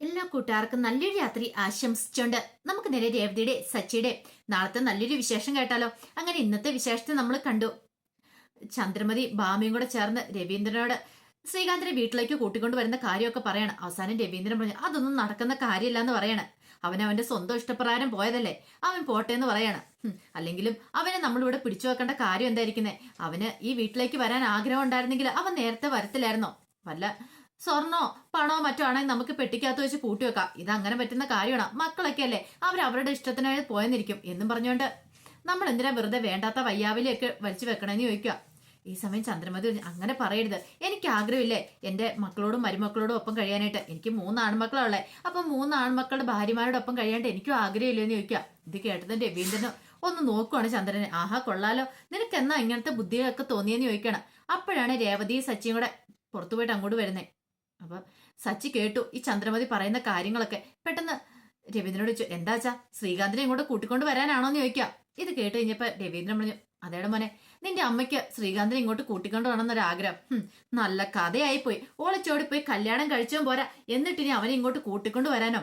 എല്ലാ കൂട്ടുകാർക്കും നല്ലൊരു രാത്രി ആശംസിച്ചുകൊണ്ട് നമുക്ക് നേരെ രേവതിയുടെ സച്ചിയുടെ നാളത്തെ നല്ലൊരു വിശേഷം കേട്ടാലോ. അങ്ങനെ ഇന്നത്തെ വിശേഷത്തെ നമ്മൾ കണ്ടു. ചന്ദ്രമതി ഭാമയും കൂടെ ചേർന്ന് രവീന്ദ്രനോട് ശ്രീകാന്തിനെ വീട്ടിലേക്ക് കൂട്ടിക്കൊണ്ട് വരുന്ന കാര്യമൊക്കെ പറയണം. അവസാനം രവീന്ദ്രൻ പറഞ്ഞു അതൊന്നും നടക്കുന്ന കാര്യമില്ല എന്ന് പറയണം. അവൻ അവന്റെ സ്വന്തം ഇഷ്ടപ്രകാരം പോയതല്ലേ, അവൻ പോട്ടെ എന്ന് പറയണം. അല്ലെങ്കിലും അവനെ നമ്മളിവിടെ പിടിച്ചു വെക്കേണ്ട കാര്യം എന്തായിരിക്കുന്നേ? അവന് ഈ വീട്ടിലേക്ക് വരാൻ ആഗ്രഹം ഉണ്ടായിരുന്നെങ്കിൽ അവൻ നേരത്തെ വരത്തില്ലായിരുന്നോ? വല്ല സ്വർണോ പണോ മറ്റോ ആണെങ്കിൽ നമുക്ക് പെട്ടിക്കകത്ത് വെച്ച് കൂട്ടി വെക്കാം. ഇത് അങ്ങനെ പറ്റുന്ന കാര്യമാണ്. മക്കളൊക്കെ അല്ലേ, അവരവരുടെ ഇഷ്ടത്തിനായി പോയെന്നിരിക്കും എന്നും പറഞ്ഞുകൊണ്ട് നമ്മൾ എന്തിനാ വെറുതെ വേണ്ടാത്ത വയ്യാവിലിയൊക്കെ വലിച്ചു വെക്കണമെന്ന് ചോദിക്കുക. ഈ സമയം ചന്ദ്രമതി അങ്ങനെ പറയരുത്, എനിക്ക് ആഗ്രഹമില്ലേ എന്റെ മക്കളോടും മരുമക്കളോടും ഒപ്പം കഴിയാനായിട്ട്. എനിക്ക് 3 ആൺമക്കളുള്ളേ, അപ്പൊ 3 ആൺമക്കളുടെ ഭാര്യമാരോടൊപ്പം കഴിയാനായിട്ട് എനിക്കും ആഗ്രഹമില്ലെന്ന് ചോദിക്കുക. ഇത് കേട്ടതിന്റെ രവീന്ദ്രന് ഒന്ന് നോക്കുവാണ് ചന്ദ്രനെ. ആഹാ കൊള്ളാലോ, നിനക്ക് എന്നാ ഇങ്ങനത്തെ ബുദ്ധികളൊക്കെ തോന്നിയെന്ന് ചോദിക്കണം. അപ്പോഴാണ് രേവതി സച്ചിയും കൂടെ പുറത്തു പോയിട്ട് അങ്ങോട്ട് വരുന്നേ. അപ്പൊ സച്ചി കേട്ടു ഈ ചന്ദ്രമതി പറയുന്ന കാര്യങ്ങളൊക്കെ. പെട്ടെന്ന് രവീന്ദ്രനോട് ചോദിച്ചു, എന്താച്ചാ ശ്രീകാന്തിനെ ഇങ്ങോട്ട് കൂട്ടിക്കൊണ്ട് വരാനാണോന്ന് ചോദിക്കാം. ഇത് കേട്ട് കഴിഞ്ഞപ്പോ രവീന്ദ്രൻ പറഞ്ഞു, അതേടെ മോനെ, നിന്റെ അമ്മയ്ക്ക് ശ്രീകാന്തിനെ ഇങ്ങോട്ട് കൂട്ടിക്കൊണ്ട് വരണമെന്നൊരാഗ്രഹം. നല്ല കഥയായി പോയി. ഓളിച്ചോടിപ്പോയി കല്യാണം കഴിച്ചോ പോരാ, എന്നിട്ടിനി അവനെ ഇങ്ങോട്ട് കൂട്ടിക്കൊണ്ട് വരാനോ?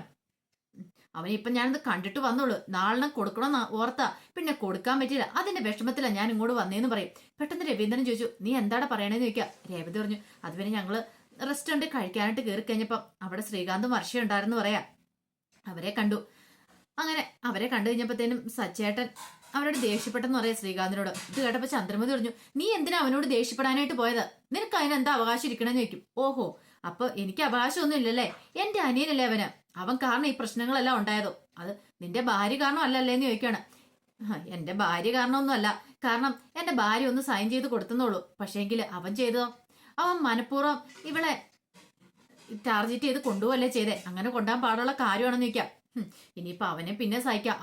അവനെ ഇപ്പൊ ഞാനിത് കണ്ടിട്ട് വന്നോളൂ, നാളെ കൊടുക്കണമെന്ന് ഓർത്താ, പിന്നെ കൊടുക്കാൻ പറ്റില്ല, അതിന്റെ വിഷമത്തിലാ ഞാൻ ഇങ്ങോട്ട് വന്നേന്ന് പറയും. പെട്ടെന്ന് രവീന്ദ്രൻ ചോദിച്ചു, നീ എന്താടാ പറയണേന്ന് ചോദിക്കാം. രേവതി പറഞ്ഞു, അത് പിന്നെ ഞങ്ങള് റെസ്റ്റോറന്റ് കഴിക്കാനായിട്ട് കയറി കഴിഞ്ഞപ്പം അവിടെ ശ്രീകാന്തും വർഷയും ഉണ്ടായിരുന്നു പറയാ. അവരെ കണ്ടു. അങ്ങനെ അവരെ കണ്ടു കഴിഞ്ഞപ്പോഴത്തേനും സച്ചേട്ടൻ അവരോട് ദേഷ്യപ്പെട്ടെന്ന് പറയാം ശ്രീകാന്തിനോട്. ഇത് കേട്ടപ്പോ ചന്ദ്രമതി പറഞ്ഞു, നീ എന്തിനാ അവനോട് ദേഷ്യപ്പെടാനായിട്ട് പോയത്? നിനക്ക് അതിനെന്താ അവകാശം ഇരിക്കണമെന്ന് ചോദിക്കും. ഓഹോ, അപ്പൊ എനിക്ക് അവകാശമൊന്നും ഇല്ലല്ലേ? എന്റെ അനിയനല്ലേ അവന്, അവൻ കാരണം ഈ പ്രശ്നങ്ങളെല്ലാം ഉണ്ടായതോ? അത് നിന്റെ ഭാര്യ കാരണം അല്ലല്ലേന്ന് ചോദിക്കുകയാണ്. എന്റെ ഭാര്യ കാരണമൊന്നും അല്ല, കാരണം എന്റെ ഭാര്യ ഒന്ന് സൈൻ ചെയ്ത് കൊടുത്തെന്നുള്ളൂ. പക്ഷേങ്കില് അവൻ ചെയ്തതോ, അവൻ മനഃപൂർവ്വം ഇവളെ ടാർഗറ്റ് ചെയ്ത് കൊണ്ടുപോകല്ലേ ചെയ്തേ. അങ്ങനെ കൊണ്ടുപോകാൻ പാടുള്ള കാര്യമാണെന്ന് ചോദിക്കാം. ഇനിയിപ്പൊ അവനെ പിന്നെ സഹിക്കാം.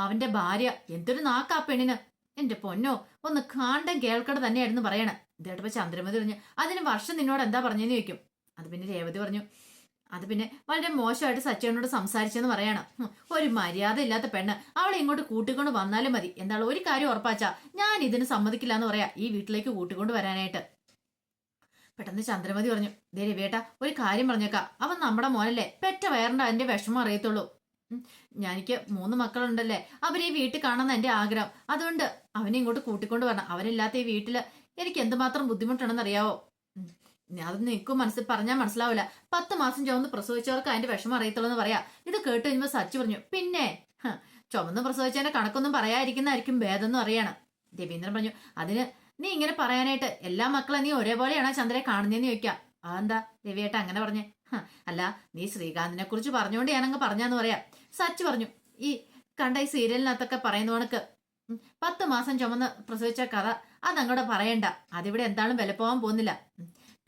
അവന്റെ ഭാര്യ എന്തൊരു നാക്കാ പെണ്ണിന്, എന്റെ പൊന്നോ, ഒന്ന് കാണ്ടം കേൾക്കട തന്നെയായിരുന്നു പറയണേ. ഇതേട്ടപ്പോ ചന്ദ്രമതി പറഞ്ഞു, അതിന് വർഷം നിന്നോട് എന്താ പറഞ്ഞെന്ന് ചോദിക്കും. അത് പിന്നെ രേവതി പറഞ്ഞു, അത് പിന്നെ വളരെ മോശമായിട്ട് സച്ചേനോട് സംസാരിച്ചെന്ന് പറയണം. ഒരു മര്യാദ ഇല്ലാത്ത പെണ്ണ്, അവളെ ഇങ്ങോട്ട് കൂട്ടിക്കൊണ്ട് വന്നാലും മതി. എന്താണ് ഒരു കാര്യം ഉറപ്പാച്ചാ, ഞാൻ ഇതിന് സമ്മതിക്കില്ല എന്ന് പറയാ, ഈ വീട്ടിലേക്ക് കൂട്ടിക്കൊണ്ട് വരാനായിട്ട്. പെട്ടെന്ന് ചന്ദ്രമതി പറഞ്ഞു, ദേ രവിയേട്ടാ, ഒരു കാര്യം പറഞ്ഞേക്കാം, അവൻ നമ്മുടെ മോനല്ലേ, പെറ്റ വയറിന്റെ അതിന്റെ വിഷമം അറിയത്തുള്ളൂ. എനിക്ക് 3 മക്കളുണ്ടല്ലേ, അവരെ ഈ വീട്ടിൽ കാണുന്ന എന്റെ ആഗ്രഹം. അതുകൊണ്ട് അവനെ ഇങ്ങോട്ട് കൂട്ടിക്കൊണ്ട് വരണം. അവനില്ലാത്ത ഈ വീട്ടില് എനിക്ക് എന്തുമാത്രം ബുദ്ധിമുട്ടുണ്ടെന്ന് അറിയാവോ? അത് നിനക്കും പറഞ്ഞാൽ മനസ്സിലാവില്ല. 10 മാസം ചുവന്ന് പ്രസവിച്ചവർക്ക് അതിന്റെ വിഷമം അറിയത്തുള്ളൂ എന്ന് പറയാ. ഇത് കേട്ട് കഴിയുമ്പോ സച്ചി പറഞ്ഞു, പിന്നെ ചുമന്ന് പ്രസവിച്ചതിന്റെ കണക്കൊന്നും പറയാതിരിക്കുന്നതായിരിക്കും ഭേദം എന്ന് അറിയണം. രവീന്ദ്രൻ പറഞ്ഞു, അതിന് നീ ഇങ്ങനെ പറയാനായിട്ട് എല്ലാ മക്കളെ നീ ഒരേപോലെയാണോ ചന്ദ്രയെ കാണുന്നതെന്ന് ചോദിക്കാം. അതെന്താ രവിയേട്ട അങ്ങനെ പറഞ്ഞേ? അല്ല, നീ ശ്രീകാന്തിനെ കുറിച്ച് പറഞ്ഞുകൊണ്ട് ഞാനങ്ങ് പറഞ്ഞാന്ന് പറയാം. സച്ചി പറഞ്ഞു, ഈ കണ്ട ഈ സീരിയലിനകത്തൊക്കെ പറയുന്ന കണക്ക് 10 മാസം ചുമന്ന് പ്രസവിച്ച കഥ അതങ്ങോട്ട് പറയണ്ട. അതിവിടെ എന്താളും വിലപ്പോവാൻ പോകുന്നില്ല.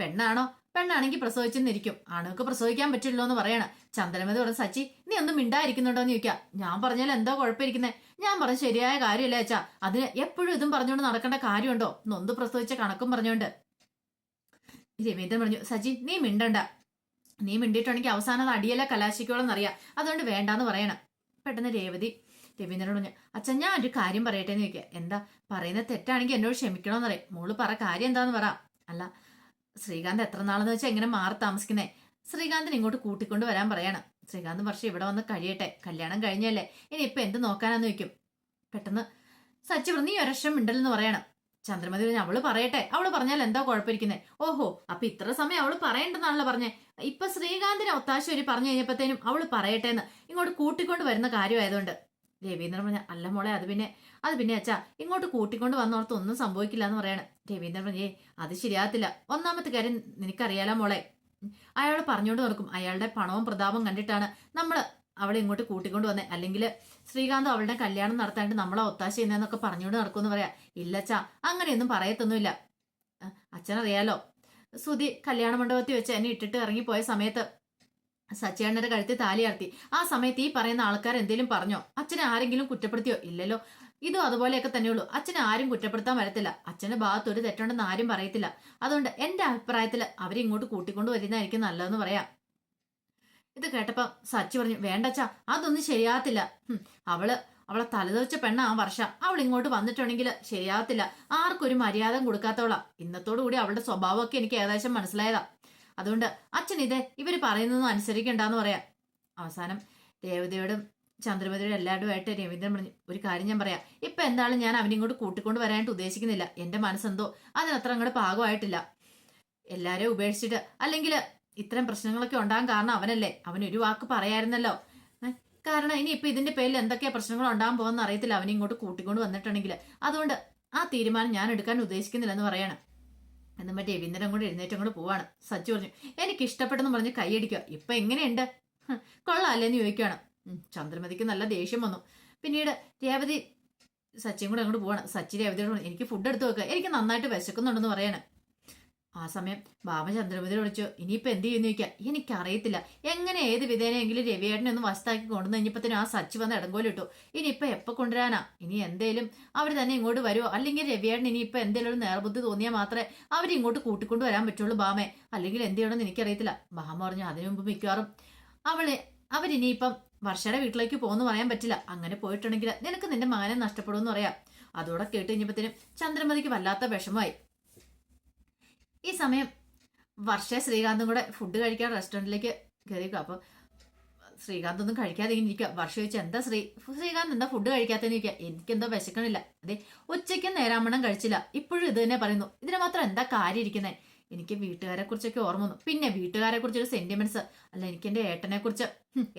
പെണ്ണാണോ, പെണ്ണാണെങ്കിൽ പ്രസവിച്ചെന്നിരിക്കും, ആണുങ്ങൾക്ക് പ്രസവിക്കാൻ പറ്റില്ലോ എന്ന് പറയണം. ചന്ദ്രമതി പറഞ്ഞു, സച്ചി നീ ഒന്നും മിണ്ടായിരിക്കുന്നുണ്ടോന്ന് ചോദിക്കാം. ഞാൻ പറഞ്ഞാൽ എന്താ കുഴപ്പമിരിക്കുന്നേ? ഞാൻ പറഞ്ഞ ശരിയായ കാര്യമല്ലേ അച്ഛാ, അതിന് എപ്പോഴും ഇതും പറഞ്ഞുകൊണ്ട് നടക്കേണ്ട കാര്യമുണ്ടോ? നൊന്ത് പ്രസവിച്ച കണക്കും പറഞ്ഞോണ്ട്. രവീന്ദ്രൻ പറഞ്ഞു, സച്ചി നീ മിണ്ടണ്ട, നീ മിണ്ടിയിട്ടുണ്ടെങ്കിൽ അവസാനം അത് അടിയല്ല കലാശിക്കോളെന്നറിയാം, അതുകൊണ്ട് വേണ്ടാന്ന് പറയണം. പെട്ടെന്ന് രവീന്ദ്രനോട് പറഞ്ഞു, അച്ഛൻ ഞാൻ ഒരു കാര്യം പറയട്ടേന്ന് ചോദിക്കുക. എന്താ? പറയുന്നത് തെറ്റാണെങ്കിൽ എന്നോട് ക്ഷമിക്കണോന്ന് പറയും. മോള് പറ, കാര്യം എന്താന്ന് പറ. അല്ല, ശ്രീകാന്ത് എത്ര നാളെന്ന് വെച്ചാൽ എങ്ങനെ മാറി താമസിക്കുന്നേ? ശ്രീകാന്തിന് ഇങ്ങോട്ട് കൂട്ടിക്കൊണ്ട് വരാൻ പറയണം. ശ്രീകാന്ത് വർഷം ഇവിടെ വന്ന് കഴിയട്ടെ, കല്യാണം കഴിഞ്ഞല്ലേ, ഇനി ഇപ്പൊ എന്ത് നോക്കാനാന്ന് ചോദിക്കും. പെട്ടെന്ന് സച്ചി പറഞ്ഞു, നീ ഒരക്ഷം മിണ്ടലെന്ന് പറയണം. ചന്ദ്രമതി പറഞ്ഞു, അവള് പറയട്ടെ, അവള് പറഞ്ഞാൽ എന്താ കുഴപ്പമിരിക്കുന്നേ? ഓഹോ, അപ്പൊ ഇത്ര സമയം അവള് പറയണ്ടെന്നാണല്ലോ പറഞ്ഞേ. ഇപ്പൊ ശ്രീകാന്തിനെ ഒത്താശ ഒരു പറഞ്ഞു കഴിഞ്ഞപ്പോഴത്തേനും അവള് പറയട്ടെ എന്ന് ഇങ്ങോട്ട് കൂട്ടിക്കൊണ്ട് വരുന്ന കാര്യമായതുകൊണ്ട്. രവീന്ദ്രൻ പറഞ്ഞ, അല്ല മോളെ, അത് പിന്നെ അച്ഛാ, ഇങ്ങോട്ട് കൂട്ടിക്കൊണ്ട് വന്നോർത്ത് ഒന്നും സംഭവിക്കില്ല എന്ന് പറയണം. രവീന്ദ്രൻ പറഞ്ഞേ, അത് ശരിയാകത്തില്ല. ഒന്നാമത്തെ കാര്യം നിനക്കറിയാലോ മോളെ, അയാൾ പറഞ്ഞുകൊണ്ട് നടക്കും. അയാളുടെ പണവും പ്രതാപം കണ്ടിട്ടാണ് നമ്മള് അവളെ ഇങ്ങോട്ട് കൂട്ടിക്കൊണ്ട് വന്നേ. അല്ലെങ്കിൽ ശ്രീകാന്ത് അവളുടെ കല്യാണം നടത്താണ്ട് നമ്മളെ ഒത്താശ ചെയ്യുന്നതെന്നൊക്കെ പറഞ്ഞുകൊണ്ട് നടക്കുമെന്ന് പറയാ. ഇല്ലച്ചാ, അങ്ങനെയൊന്നും പറയത്തൊന്നുമില്ല. അച്ഛനറിയാലോ, സുധി കല്യാണ മണ്ഡപത്തിൽ വെച്ച് എന്നെ ഇട്ടിട്ട് ഇറങ്ങിപ്പോയ സമയത്ത് സച്ചിയണ്ണന്റെ കഴുത്തിൽ താലിയാർത്തി. ആ സമയത്ത് ഈ പറയുന്ന ആൾക്കാർ എന്തെങ്കിലും പറഞ്ഞോ? അച്ഛനെ ആരെങ്കിലും കുറ്റപ്പെടുത്തിയോ? ഇല്ലല്ലോ. ഇതും അതുപോലെയൊക്കെ തന്നെയുള്ളൂ. അച്ഛനെ ആരും കുറ്റപ്പെടുത്താൻ വരത്തില്ല. അച്ഛന്റെ ഭാഗത്ത് ഒരു തെറ്റുണ്ടെന്ന് ആരും പറയത്തില്ല. അതുകൊണ്ട് എന്റെ അഭിപ്രായത്തിൽ അവരെ ഇങ്ങോട്ട് കൂട്ടിക്കൊണ്ട് വരുന്നതായിരിക്കും നല്ലതെന്ന് പറയാം. ഇത് കേട്ടപ്പം സച്ചി പറഞ്ഞു, വേണ്ടച്ചാ, അതൊന്നും ശരിയാകത്തില്ല. അവളെ തലതെറിച്ച പെണ്ണ ആ വർഷ. അവൾ ഇങ്ങോട്ട് വന്നിട്ടുണ്ടെങ്കിൽ ശരിയാകത്തില്ല. ആർക്കും ഒരു മര്യാദ കൊടുക്കാത്തവളാ. ഇന്നത്തോടു കൂടി അവളുടെ സ്വഭാവമൊക്കെ എനിക്ക് ഏകദേശം മനസ്സിലായതാ. അതുകൊണ്ട് അച്ഛൻ ഇവര് പറയുന്നതൊന്നും അനുസരിക്കണ്ടെന്ന് പറയാം. അവസാനം രേവതിയോടും ചന്ദ്രമതിയോടും എല്ലാവരുമായിട്ട് രവീന്ദ്രൻ പറഞ്ഞു, ഒരു കാര്യം ഞാൻ പറയാം, ഇപ്പൊ എന്തായാലും ഞാൻ അവനിങ്ങോട്ട് കൂട്ടിക്കൊണ്ട് വരാനായിട്ട് ഉദ്ദേശിക്കുന്നില്ല. എന്റെ മനസ്സെന്തോ അതിനത്ര അങ്ങോട്ട് പാകമായിട്ടില്ല. എല്ലാരെയും ഉപേക്ഷിച്ചിട്ട്, അല്ലെങ്കിൽ ഇത്തരം പ്രശ്നങ്ങളൊക്കെ ഉണ്ടാകാൻ കാരണം അവനല്ലേ. അവനൊരു വാക്ക് പറയായിരുന്നല്ലോ. കാരണം ഇനി ഇപ്പൊ ഇതിന്റെ പേരിൽ എന്തൊക്കെയാ പ്രശ്നങ്ങൾ ഉണ്ടാകാൻ പോകുന്ന അറിയത്തില്ല, അവനെ ഇങ്ങോട്ട് കൂട്ടിക്കൊണ്ട് വന്നിട്ടുണ്ടെങ്കിൽ. അതുകൊണ്ട് ആ തീരുമാനം ഞാൻ എടുക്കാൻ ഉദ്ദേശിക്കുന്നില്ലെന്ന് പറയണം. എന്ന് മറ്റേ രവീന്ദ്രൻ കൂടെ എഴുന്നേറ്റും കൂടെ പോവാണ്. സച്ചു പറഞ്ഞു, എനിക്ക് ഇഷ്ടപ്പെട്ടെന്ന് പറഞ്ഞ് കൈയടിക്കുക. ഇപ്പൊ എങ്ങനെയുണ്ട്, കൊള്ളാല്ലേന്ന് ചോദിക്കുകയാണ്. ചന്ദ്രമതിക്ക് നല്ല ദേഷ്യം വന്നു. പിന്നീട് രേവതി സച്ചിയും കൂടെ അങ്ങോട്ട് പോവാണ്. സച്ചി രേവതിയോട് പറഞ്ഞു, എനിക്ക് ഫുഡ് എടുത്ത് വെക്കുക, എനിക്ക് നന്നായിട്ട് വിശക്കുന്നുണ്ടെന്ന് പറയാണ്. ആ സമയം ബാബ ചന്ദ്രമതിയോട് വിളിച്ചു, ഇനിയിപ്പോ എന്ത് ചെയ്യുന്നു ചോദിക്കുക. എനിക്കറിയത്തില്ല, എങ്ങനെ ഏത് വിധേനെങ്കിലും രവിയേട്ടനെ ഒന്ന് വശത്താക്കി കൊണ്ടുവന്ന് കഴിഞ്ഞപ്പത്തിന് ആ സച്ചി വന്ന് ഇടങ്കോലിട്ടു. ഇനിയിപ്പൊ എപ്പോ കൊണ്ടുവരാനാ? ഇനി എന്തേലും അവർ തന്നെ ഇങ്ങോട്ട് വരുമോ, അല്ലെങ്കിൽ രവിയേട്ടൻ ഇനിയിപ്പോ എന്തെങ്കിലും ഒരു നേർബുദ്ധി തോന്നിയാൽ മാത്രമേ അവരിങ്ങോട്ട് കൂട്ടിക്കൊണ്ട് വരാൻ പറ്റുള്ളൂ ബാമേ, അല്ലെങ്കിൽ എന്ത് ചെയ്യണമെന്ന് എനിക്കറിയത്തില്ല. ബാമ പറഞ്ഞു, അതിനു മുമ്പ് മിക്കവാറും അവരിനിയിപ്പം വർഷയുടെ വീട്ടിലേക്ക് പോകുന്നു പറയാൻ പറ്റില്ല. അങ്ങനെ പോയിട്ടുണ്ടെങ്കിൽ നിനക്ക് നിന്റെ മകനെ നഷ്ടപ്പെടുമെന്ന് പറയാം. അതോടെ കേട്ട് കഴിഞ്ഞപ്പത്തിനും ചന്ദ്രമതിക്ക് വല്ലാത്ത വിഷമമായി. ഈ സമയം വർഷ ശ്രീകാന്തും കൂടെ ഫുഡ് കഴിക്കാൻ റെസ്റ്റോറൻറ്റിലേക്ക് കയറിക്കുക. അപ്പൊ ശ്രീകാന്ത് ഒന്നും കഴിക്കാതെ ഇങ്ങനെ ഇരിക്കുക. വർഷ ചോദിച്ചാൽ, എന്താ ശ്രീകാന്ത് എന്താ ഫുഡ് കഴിക്കാത്തെന്ന് ചോദിക്കുക. എനിക്കെന്തോ വിശക്കണില്ല. അതെ, ഉച്ചയ്ക്കും നേരാമണ്ണം കഴിച്ചില്ല, ഇപ്പോഴും ഇത് തന്നെ പറയുന്നു. ഇതിനെ മാത്രം എന്താ കാര്യം ഇരിക്കുന്നത്? എനിക്ക് വീട്ടുകാരെ കുറിച്ചൊക്കെ ഓർമ്മ വന്നു. പിന്നെ വീട്ടുകാരെ കുറിച്ചൊരു സെന്റിമെന്റ്സ് അല്ല, എനിക്ക് എന്റെ ഏട്ടനെ കുറിച്ച്.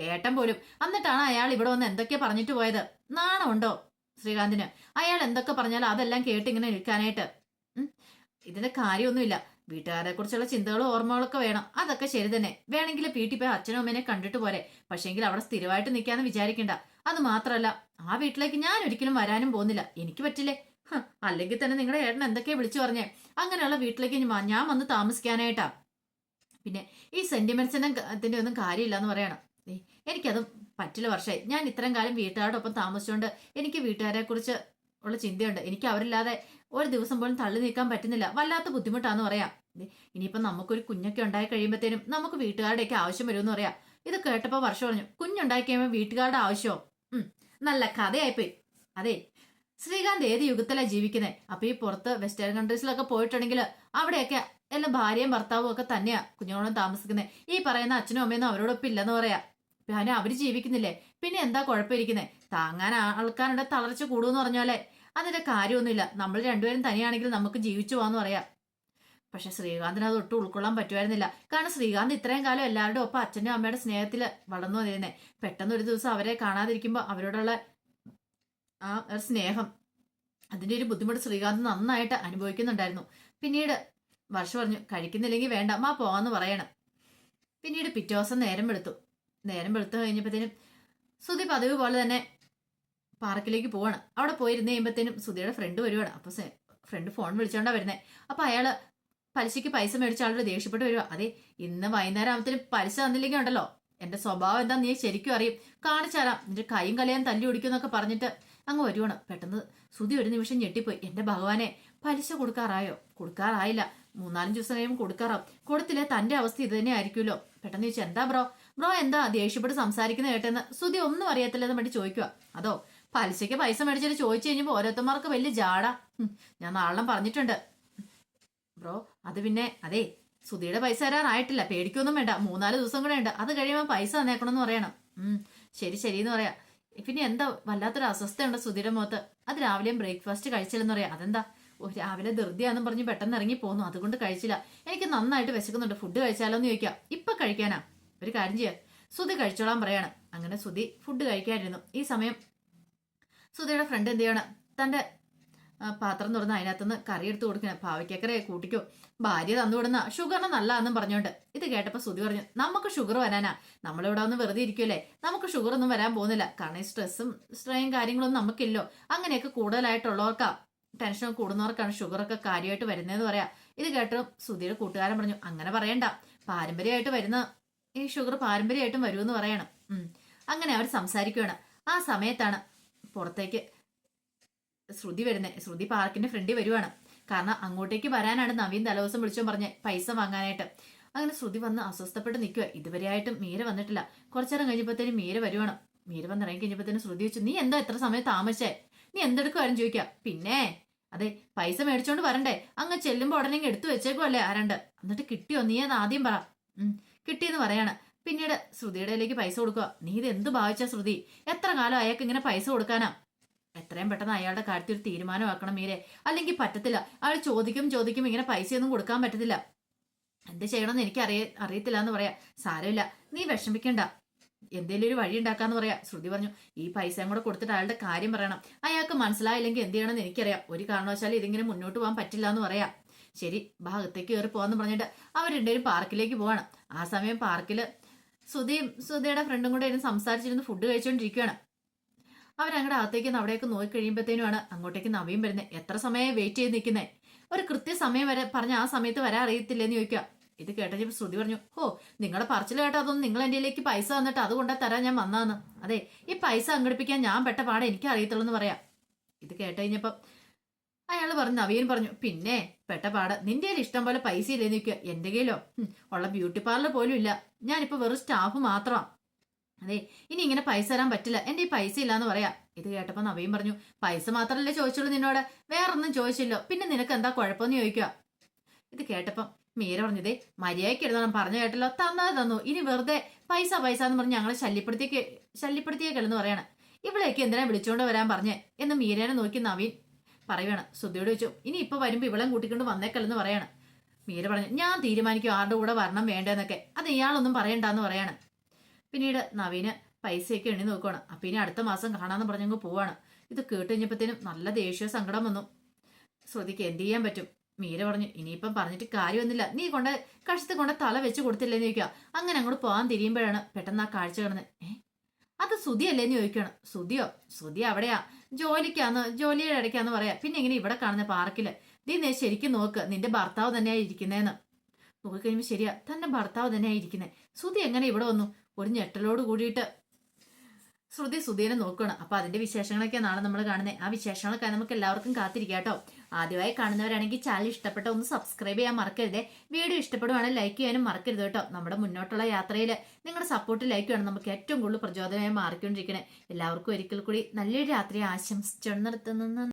ഏട്ടൻ പോലും എന്നിട്ടാണ് അയാൾ ഇവിടെ വന്ന് എന്തൊക്കെ പറഞ്ഞിട്ട് പോയത്. നാണമുണ്ടോ ശ്രീകാന്തിന്? അയാൾ എന്തൊക്കെ പറഞ്ഞാലും അതെല്ലാം കേട്ട് ഇങ്ങനെ നിൽക്കാനായിട്ട്. ഇതിന്റെ കാര്യമൊന്നുമില്ല. വീട്ടുകാരെ കുറിച്ചുള്ള ചിന്തകളും ഓർമ്മകളൊക്കെ വേണം, അതൊക്കെ ശരി തന്നെ. വേണമെങ്കിൽ വീട്ടിൽ പോയി അച്ഛനും അമ്മേനെ കണ്ടിട്ട് പോരെ. പക്ഷേങ്കിൽ അവിടെ സ്ഥിരമായിട്ട് നിൽക്കാന്ന് വിചാരിക്കണ്ട. അത് മാത്രമല്ല, ആ വീട്ടിലേക്ക് ഞാൻ ഒരിക്കലും വരാനും പോകുന്നില്ല. എനിക്ക് പറ്റില്ലേ? അല്ലെങ്കിൽ തന്നെ നിങ്ങളുടെ ഏട്ടൻ എന്തൊക്കെയാ വിളിച്ചു പറഞ്ഞേ, അങ്ങനെയുള്ള വീട്ടിലേക്ക് ഞാൻ വന്ന് താമസിക്കാനായിട്ടാ. പിന്നെ ഈ സെന്റിമെന്റ്സിന്റെ ഒന്നും കാര്യമില്ല എന്ന് പറയണം. എനിക്കതും പറ്റില്ല വർഷമായി. ഞാൻ ഇത്രയും കാലം വീട്ടുകാരോടൊപ്പം താമസിച്ചുകൊണ്ട് എനിക്ക് വീട്ടുകാരെ കുറിച്ച് ഉള്ള ചിന്തയുണ്ട്. എനിക്ക് അവരില്ലാതെ ഒരു ദിവസം പോലും തള്ളി നീക്കാൻ പറ്റുന്നില്ല. വല്ലാത്ത ബുദ്ധിമുട്ടാന്ന് പറയാം. ഇനിയിപ്പം നമുക്കൊരു കുഞ്ഞൊക്കെ ഉണ്ടായി കഴിയുമ്പോഴത്തേനും നമുക്ക് വീട്ടുകാരുടെയൊക്കെ ആവശ്യം വരുമെന്ന് പറയാം. ഇത് കേട്ടപ്പോ വർഷം പറഞ്ഞു, കുഞ്ഞുണ്ടായി കഴിയുമ്പോൾ വീട്ടുകാരുടെ ആവശ്യമോ? നല്ല കഥയായിപ്പോയി. അതെ, ശ്രീകാന്ത് ഏത് യുഗത്തിലാണ് ജീവിക്കുന്നത്? അപ്പൊ ഈ പുറത്ത് വെസ്റ്റേൺ കൺട്രീസിലൊക്കെ പോയിട്ടുണ്ടെങ്കിൽ അവിടെയൊക്കെ എല്ലാം ഭാര്യയും ഭർത്താവും ഒക്കെ തന്നെയാ കുഞ്ഞുങ്ങളും താമസിക്കുന്നത്. ഈ പറയുന്ന അച്ഛനും അമ്മയൊന്നും അവരോടൊപ്പം ഇല്ലെന്ന് പറയാ. പിന്നെ അവര് ജീവിക്കുന്നില്ലേ, പിന്നെ എന്താ കുഴപ്പമിരിക്കുന്നത്? താങ്ങാൻ ആൾക്കാരുടെ തളർച്ച കൂടുമെന്ന് പറഞ്ഞാലേ അതിന്റെ കാര്യമൊന്നുമില്ല. നമ്മൾ രണ്ടുപേരും തനിയാണെങ്കിൽ നമുക്ക് ജീവിച്ചു പോവാന്ന് പറയാം. പക്ഷെ ശ്രീകാന്തിന് അത് ഒട്ടും ഉൾക്കൊള്ളാൻ പറ്റുമായിരുന്നില്ല. കാരണം ശ്രീകാന്ത് ഇത്രയും കാലം എല്ലാവരുടെ ഒപ്പം അച്ഛൻ്റെ അമ്മയുടെ സ്നേഹത്തിൽ വളർന്നു വന്നിരുന്നേ. പെട്ടെന്ന് ഒരു ദിവസം അവരെ കാണാതിരിക്കുമ്പോൾ അവരോടുള്ള ആ സ്നേഹം, അതിന്റെ ഒരു ബുദ്ധിമുട്ട് ശ്രീകാന്ത് നന്നായിട്ട് അനുഭവിക്കുന്നുണ്ടായിരുന്നു. പിന്നീട് വർഷ പറഞ്ഞു, കഴിക്കുന്നില്ലെങ്കിൽ വേണ്ട മാ പോവാന്ന് പറയണം. പിന്നീട് പിറ്റേ ദിവസം നേരം വെളുത്തു കഴിഞ്ഞപ്പോഴത്തേനും സുധി പതിവ് പോലെ തന്നെ പാർക്കിലേക്ക് പോവാണ്. അവിടെ പോയിരുന്ന് കഴിയുമ്പോഴത്തേനും സുധിയുടെ ഫ്രണ്ട് വരുവാണ്. അപ്പൊ ഫ്രണ്ട് ഫോൺ വിളിച്ചോണ്ടാ വരുന്നേ. അപ്പൊ അയാള് പലിശയ്ക്ക് പൈസ മേടിച്ച ആളുടെ ദേഷ്യപ്പെട്ട് വരുവാ. അതെ, ഇന്ന് വൈകുന്നേരം ആകുമ്പത്തേനും പലിശ തന്നില്ലെങ്കിൽ ഉണ്ടല്ലോ, എന്റെ സ്വഭാവം എന്താ നീ ശരിക്കും അറിയും, കാണിച്ചാലാം, നിന്റെ കൈയും കലയാൻ തല്ലി ഒടിക്കുന്നൊക്കെ പറഞ്ഞിട്ട് അങ്ങ് വരുവാണ്. പെട്ടെന്ന് സുധി ഒരു നിമിഷം ഞെട്ടിപ്പോയി. എന്റെ ഭഗവാനെ, പലിശ കൊടുക്കാറായോ? കൊടുക്കാറായില്ല, 3-4 ദിവസം കഴിയുമ്പോൾ കൊടുക്കാറാവും. കൊടുത്തില്ലേ തന്റെ അവസ്ഥ ഇത് തന്നെ ആയിരിക്കുമല്ലോ. പെട്ടെന്ന് ചോദിച്ചാൽ, എന്താ ബ്രോ എന്താ ദേഷ്യപ്പെട്ട് സംസാരിക്കുന്ന കേട്ടെന്ന് സുധി ഒന്നും അറിയത്തില്ലെന്ന് വേണ്ടി ചോദിക്കുക. അതോ, പലിശയ്ക്ക് പൈസ മേടിച്ചിട്ട് ചോദിച്ചു കഴിഞ്ഞപ്പോൾ ഓരോരുത്തന്മാർക്ക് വലിയ ജാട. ഞാൻ നാളെ പറഞ്ഞിട്ടുണ്ട് ബ്രോ. അത് പിന്നെ അതെ, സുധിയുടെ പൈസ തരാനായിട്ടില്ല, പേടിക്കൊന്നും വേണ്ട, 3-4 ദിവസം കൂടെ ഉണ്ട്, അത് കഴിയുമ്പോൾ പൈസ തന്നേക്കണമെന്ന് പറയണം. ശരി എന്ന് പറയാം. പിന്നെ എന്താ വല്ലാത്തൊരു അസ്വസ്ഥയുണ്ട് സുധിയുടെ മുഖത്ത്. അത് രാവിലെയും ബ്രേക്ക്ഫാസ്റ്റ് കഴിച്ചില്ലെന്ന് പറയാം. അതെന്താ? രാവിലെ ധൃതിയാന്നും പറഞ്ഞ് പെട്ടെന്ന് ഇറങ്ങി പോന്നു, അതുകൊണ്ട് കഴിച്ചില്ല. എനിക്ക് നന്നായിട്ട് വിശക്കുന്നുണ്ട്, ഫുഡ് കഴിച്ചാലോ എന്ന് ചോദിക്കാം. ഇപ്പൊ കഴിക്കാനാ? ഒരു കാര്യം ചെയ്യാം, സുധി കഴിച്ചോളാൻ പറയാണ്. അങ്ങനെ സുധി ഫുഡ് കഴിക്കാനിരുന്നു. ഈ സമയം സുധിയുടെ ഫ്രണ്ട് എന്ത് ചെയ്യണം, തന്റെ പാത്രം തുറന്ന് അതിനകത്തുനിന്ന് കറി എടുത്ത് കൊടുക്കണം. പാവയ്ക്കക്കറി കൂട്ടിക്കോ, ഭാര്യ തന്നുവിടുന്ന ഷുഗറിന് നല്ലതെന്നും പറഞ്ഞോണ്ട്. ഇത് കേട്ടപ്പോ സുധി പറഞ്ഞു, നമുക്ക് ഷുഗർ വരാനാ, നമ്മളിവിടെ ഒന്ന് വെറുതെ ഇരിക്കുമല്ലേ, നമുക്ക് ഷുഗർ ഒന്നും വരാൻ പോകുന്നില്ല. കാരണം ഈ സ്ട്രെയും കാര്യങ്ങളൊന്നും നമുക്കില്ലോ. അങ്ങനെയൊക്കെ കൂടുതലായിട്ടുള്ളവർക്കാ, ടെൻഷൻ കൂടുന്നവർക്കാണ് ഷുഗറൊക്കെ കാര്യമായിട്ട് വരുന്നതെന്ന് പറയാം. ഇത് കേട്ടോ സുധിയുടെ കൂട്ടുകാരൻ പറഞ്ഞു, അങ്ങനെ പറയണ്ട, പാരമ്പര്യമായിട്ട് വരുന്ന ഈ ഷുഗർ പാരമ്പര്യമായിട്ടും വരുമെന്ന് പറയണം. അങ്ങനെ അവർ സംസാരിക്കുകയാണ്. ആ സമയത്താണ് പുറത്തേക്ക് ശ്രുതി വരുന്നത്. ശ്രുതി പാർക്കിന്റെ ഫ്രണ്ടിൽ വരുവാണ്. കാരണം അങ്ങോട്ടേക്ക് വരാനാണ് നവീൻ തലേദിവസം വിളിച്ചോ പറഞ്ഞ് പൈസ വാങ്ങാനായിട്ട്. അങ്ങനെ ശ്രുതി വന്ന് അസ്വസ്ഥപ്പെട്ട് നിൽക്കുക. ഇതുവരെയായിട്ടും മീര വന്നിട്ടില്ല. കുറച്ചേരം കഴിഞ്ഞപ്പോഴത്തേനും മീര വരുവാണ്. മീര വന്ന് ഇറങ്ങി കഴിഞ്ഞപ്പോഴത്തേനും ശ്രുതി വെച്ചു, നീ എന്താ എത്ര സമയം താമസിച്ചേ? നീ എന്തെടുക്കുമായിരുന്നു ചോദിക്കാം. പിന്നെ അതെ, പൈസ മേടിച്ചോണ്ട് വരണ്ടേ? അങ്ങ് ചെല്ലുമ്പോ ഉടനെ ഇങ്ങ് എടുത്തു വെച്ചേക്കുമല്ലേ ആരണ്ട്. എന്നിട്ട് കിട്ടിയോ നീ അത് ആദ്യം പറ. കിട്ടിയെന്ന് പറയാണ്. പിന്നീട് ശ്രുതിയുടെ കയ്യിലേക്ക് പൈസ കൊടുക്കുക. നീ ഇത് എന്ത് ഭാവിച്ച ശ്രുതി? എത്ര കാലം അയാൾക്ക് ഇങ്ങനെ പൈസ കൊടുക്കാനാ? എത്രയും പെട്ടെന്ന് അയാളുടെ കാര്യത്തിൽ ഒരു തീരുമാനമാക്കണം മീരെ, അല്ലെങ്കിൽ പറ്റത്തില്ല. അയാൾ ചോദിക്കും ഇങ്ങനെ പൈസയൊന്നും കൊടുക്കാൻ പറ്റത്തില്ല. എന്ത് ചെയ്യണമെന്ന് എനിക്ക് അറിയത്തില്ല എന്ന് പറയാ. സാരമില്ല, നീ വിഷമിക്കണ്ട, എന്തേലും ഒരു വഴി ഉണ്ടാക്കാന്ന് പറയാ. ശ്രുതി പറഞ്ഞു, ഈ പൈസയും കൂടെ കൊടുത്തിട്ട് അയാളുടെ കാര്യം പറയണം. അയാൾക്ക് മനസ്സിലായില്ലെങ്കിൽ എന്ത് ചെയ്യണമെന്ന് എനിക്കറിയാം. ഒരു കാരണവശാലും ഇതിങ്ങനെ മുന്നോട്ട് പോകാൻ പറ്റില്ല എന്ന് പറയാം. ശരി, ഭാഗത്തേക്ക് കയറി പോവാന്ന് പറഞ്ഞിട്ട് അവർ രണ്ടുപേരും പാർക്കിലേക്ക് പോവാണ്. ആ സമയം പാർക്കില് ശ്രുതിയുടെ ഫ്രണ്ടും കൂടെ ഇരുന്ന് സംസാരിച്ചിരുന്ന് ഫുഡ് കഴിച്ചുകൊണ്ടിരിക്കുകയാണ്. അവരങ്ങടെ അകത്തേക്ക് അവിടേക്ക് നോക്കി കഴിയുമ്പോഴത്തേനുമാണ് അങ്ങോട്ടേക്ക് നവീൻ വരുന്നത്. എത്ര സമയം വെയിറ്റ് ചെയ്ത് നിൽക്കുന്നേ? ഒരു കൃത്യസമയം വരെ പറഞ്ഞ ആ സമയത്ത് വരാൻ അറിയത്തില്ലെന്ന് ചോദിക്കുക. ഇത് കേട്ടപ്പോൾ ശ്രുതി പറഞ്ഞു, ഓ, നിങ്ങളുടെ പറച്ചിൽ കേട്ടോ, അതൊന്നും നിങ്ങൾ എൻ്റെ കയ്യിലേക്ക് പൈസ തന്നിട്ട് അതുകൊണ്ടാ തരാൻ ഞാൻ വന്നതെന്ന്. അതെ, ഈ പൈസ സംഘടിപ്പിക്കാൻ ഞാൻ പെട്ട പാടെ എനിക്ക് അറിയത്തുള്ളൂ എന്ന് പറയാം. ഇത് കേട്ട് കഴിഞ്ഞപ്പം അയാൾ പറഞ്ഞു, നവീൻ പറഞ്ഞു, പിന്നെ പെട്ട പാട്, നിന്റെ കയ്യിൽ ഇഷ്ടം പോലെ പൈസ ഇല്ലേന്ന് ചോദിക്കുക. എന്റെ കയ്യിലോ ഉള്ള ബ്യൂട്ടി പാർലർ പോലും ഇല്ല, ഞാനിപ്പോ വെറും സ്റ്റാഫ് മാത്രമാണ്. അതെ, ഇനി ഇങ്ങനെ പൈസ തരാൻ പറ്റില്ല, എന്റെ ഈ പൈസ ഇല്ലാന്ന് പറയാ. ഇത് കേട്ടപ്പോ നവീൻ പറഞ്ഞു, പൈസ മാത്രമല്ലേ ചോദിച്ചുള്ളൂ നിന്നോട്, വേറൊന്നും ചോദിച്ചില്ലോ, പിന്നെ നിനക്ക് എന്താ കുഴപ്പമെന്ന് ചോദിക്കുക. ഇത് കേട്ടപ്പം മീര പറഞ്ഞതേ, മര്യാദയ്ക്ക് എഴുതണം, പറഞ്ഞു കേട്ടല്ലോ, തന്നു, ഇനി വെറുതെ പൈസ എന്ന് പറഞ്ഞ് ഞങ്ങളെ ശല്യപ്പെടുത്തിയേക്കല്ലെന്ന് പറയണം. ഇവിടേക്ക് എന്തിനാ വിളിച്ചോണ്ട് വരാൻ പറഞ്ഞേ എന്ന് മീരനെ നോക്കി നവീൻ പറയുവാണ്. ശ്രുതിയോട് ചോദിച്ചു, ഇനി ഇപ്പൊ വരുമ്പോ ഇവളെ കൂട്ടിക്കൊണ്ട് വന്നേക്കല്ലെന്ന് പറയാണ്. മീര പറഞ്ഞു, ഞാൻ തീരുമാനിക്കും ആരുടെ കൂടെ വരണം വേണ്ടെന്നൊക്കെ, അത് ഇയാളൊന്നും പറയണ്ടെന്ന് പറയാണ്. പിന്നീട് നവീന് പൈസയൊക്കെ എണ്ണി നോക്കുവാണ്. അപ്പൊ ഇനി അടുത്ത മാസം കാണാന്ന് പറഞ്ഞങ്ങ് പോവാണ്. ഇത് കേട്ട് കഴിഞ്ഞപ്പോഴത്തേനും നല്ല ദേഷ്യ സങ്കടം വന്നു. ശ്രുതിക്ക് എന്ത് ചെയ്യാൻ പറ്റും? മീര പറഞ്ഞു, ഇനിയിപ്പം പറഞ്ഞിട്ട് കാര്യമൊന്നുമില്ല, നീ കഷത്ത് കൊണ്ട് തല വെച്ച് കൊടുത്തില്ലേന്ന് ചോദിക്കുക. അങ്ങനെ അങ്ങോട്ട് പോകാൻ തിരിയുമ്പോഴാണ് പെട്ടെന്ന് ആ കാഴ്ച കിടന്ന്, അത് ശ്രുതിയല്ലേന്ന് ചോദിക്കുകയാണ്. ശ്രുതി അവിടെയാ ജോലിയുടെ ഇടയ്ക്കാന്ന് പറയാ. പിന്നെ ഇങ്ങനെ ഇവിടെ കാണുന്ന പാർക്കില് നീ ശരിക്കും നോക്ക്, നിന്റെ ഭർത്താവ് തന്നെയാ ഇരിക്കുന്നേന്ന്. നോക്കിക്കഴിയുമ്പോ ശരിയാ, തന്റെ ഭർത്താവ് തന്നെയാ ഇരിക്കുന്നത്. ശ്രുതി എങ്ങനെ ഇവിടെ വന്നു? ഒരു ഞെട്ടലോട് കൂടിയിട്ട് ശ്രുതിനെ നോക്കണം. അപ്പൊ അതിന്റെ വിശേഷങ്ങളൊക്കെ നാളെ നമ്മൾ കാണുന്നത്. ആ വിശേഷങ്ങളൊക്കെ നമുക്ക് എല്ലാവർക്കും കാത്തിരിക്കാം കേട്ടോ. ആദ്യമായി കാണുന്നവരാണെങ്കിൽ ചാനൽ ഇഷ്ടപ്പെട്ട ഒന്ന് സബ്സ്ക്രൈബ് ചെയ്യാൻ മറക്കരുതേ. വീഡിയോ ഇഷ്ടപ്പെടുവാണെങ്കിൽ ലൈക്ക് ചെയ്യാനും മറക്കരുത് കേട്ടോ. നമ്മുടെ മുന്നോട്ടുള്ള യാത്രയിൽ നിങ്ങളുടെ സപ്പോർട്ട് ലൈക്ക് വേണം നമുക്ക് ഏറ്റവും കൂടുതൽ പ്രചോദനമായി മാറിക്കൊണ്ടിരിക്കണേ. എല്ലാവർക്കും ഒരിക്കൽ കൂടി നല്ലൊരു രാത്രി ആശംസിച്ചു നിർത്തുന്നു.